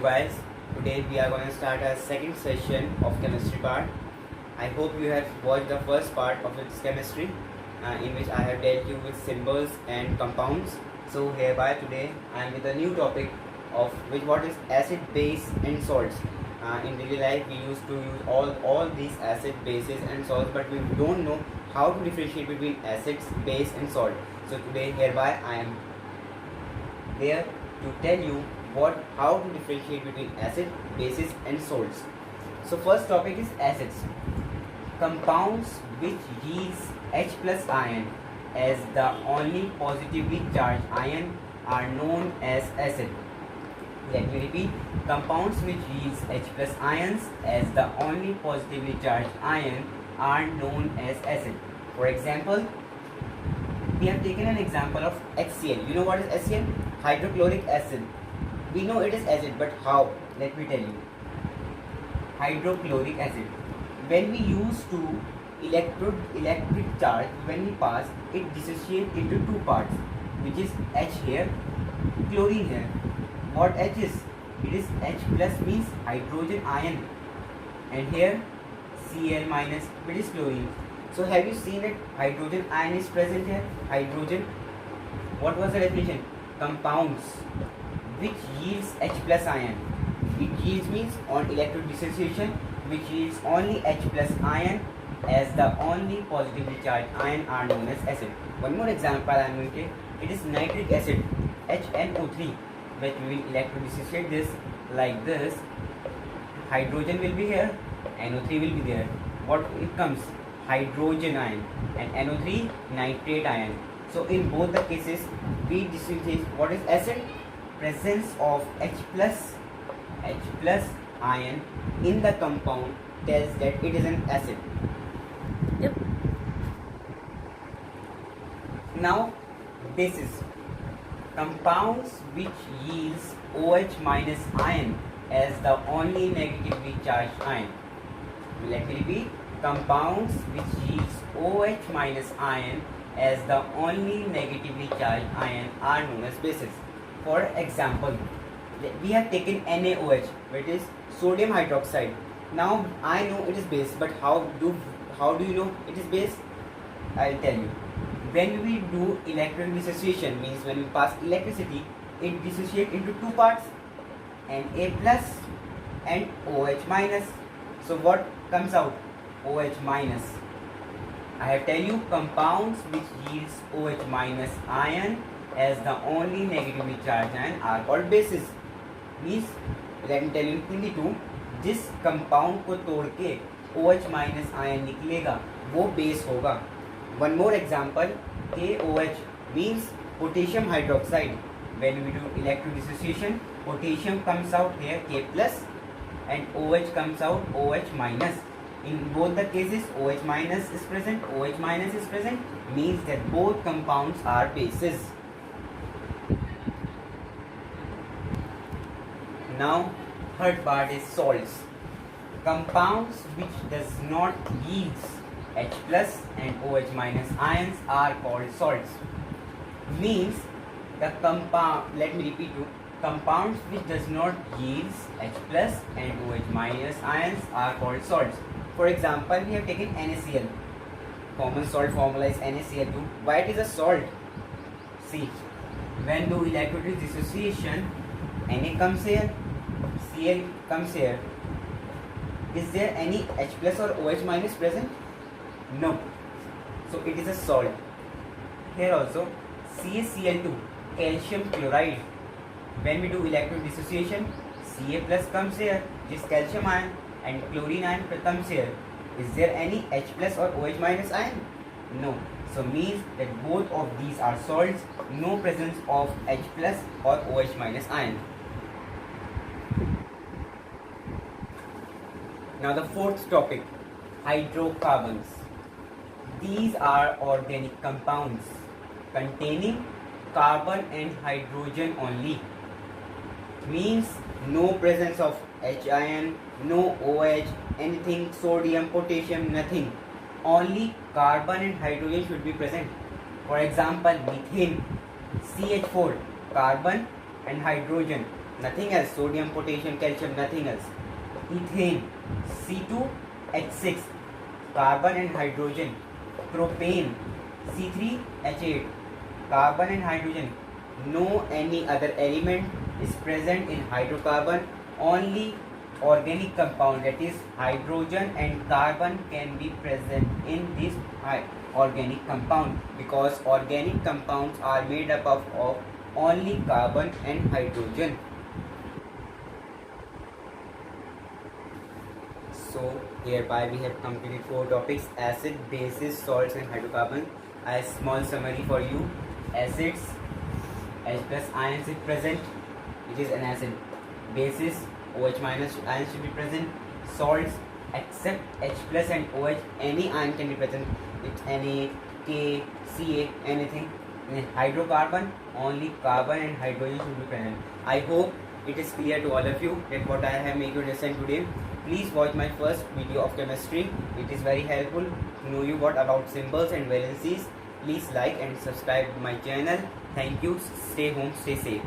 guys, today we are going to start our second session of chemistry part. I hope you have watched the first part of its chemistry in which I have dealt you with symbols and compounds. So hereby today I am with a new topic of what is acid, base and salts. In daily life we used to use all these acid, bases and salts, but we don't know how to differentiate between acids, base and salt. So today hereby I am there to tell you how to differentiate between acid, bases and salts. So first topic is acids. Compounds which yields H plus ion as the only positively charged ion are known as acid. Let me repeat. Compounds which yields H plus ions as the only positively charged ion are known as acid. For example, we have taken an example of HCl. You know what is HCl? Hydrochloric acid. We know it is acid, but how? Let me tell you. Hydrochloric acid. When we use to electric charge, when we pass, it dissociates into two parts, which is H here, chlorine here. What H is? It is H plus, means hydrogen ion, and here Cl minus, which is chlorine. So have you seen that hydrogen ion is present here? Hydrogen. What was the definition? Compounds which yields H plus ion. It yields means on electron dissociation, which yields only H plus ion as the only positively charged ion are known as acid. One more example I am going to take. It is nitric acid, HNO3, which we will electron dissociate this like this. Hydrogen will be here, NO3 will be there. What it comes? Hydrogen ion, and NO3 nitrate ion. So in both the cases we dissociate. What is acid? Presence of H plus ion in the compound tells that it is an acid. Yep. Now bases. Compounds which yields OH minus ion as the only negatively charged ion. Let me repeat. Compounds which yields OH minus ion as the only negatively charged ion are known as bases. For example, we have taken NaOH, which is sodium hydroxide. Now I know it is base, but how do you know it is base? I'll tell you. When we do electron dissociation, means when we pass electricity, it dissociates into two parts, Na plus and OH minus. So what comes out? OH minus. I have tell you, compounds which yields OH minus ion as the only negatively charged ion are called bases. Means, let me tell you in Hindi too, जिस compound को तोड़ के OH minus ion निकलेगा वो base होगा. One more example, KOH means potassium hydroxide. When we do electron dissociation, potassium comes out here K plus and OH comes out OH minus. In both the cases OH minus is present, OH minus is present, means that both compounds are bases. Now third part is salts. Compounds which does not yields H plus and OH minus ions are called salts. Means the compound, let me repeat you, compounds which does not yields H plus and OH minus ions are called salts. For example, we have taken NaCl. Common salt formula is NaCl2. Why it is a salt? See, when do electrolytic dissociation, Na comes here, Cl comes here. Is there any H plus or OH minus present? No. So it is a salt. Here also CaCl2, calcium chloride. When we do electron dissociation, Ca plus comes here, which is calcium ion, and chlorine ion comes here. Is there any H plus or OH minus ion? No. So means that both of these are salts, no presence of H plus or OH minus ion. Now the fourth topic, hydrocarbons. These are organic compounds containing carbon and hydrogen only. Means no presence of H ion, no OH, anything, sodium, potassium, nothing. Only carbon and hydrogen should be present. For example, methane, CH4, carbon and hydrogen. nothing else. Sodium, potassium, calcium, nothing else. Ethane, C2H6, carbon and hydrogen. Propane, C3H8, carbon and hydrogen. No any other element is present in hydrocarbon. Only organic compound, that is hydrogen and carbon, can be present in this organic compound, because organic compounds are made up of only carbon and hydrogen. So hereby we have completed 4 topics: acid, bases, salts and hydrocarbon. A small summary for you: acids, H plus ions is present, it is an acid. Bases, OH minus ions should be present. Salts, except H plus and OH, any ion can be present. It's Na, K, Ca, anything. In hydrocarbon, only carbon and hydrogen should be present. I hope it is clear to all of you that what I have made you understand today. Please watch my first video of chemistry. It is very helpful to know you what about symbols and valencies. Please like and subscribe my channel. Thank you. Stay home, stay safe.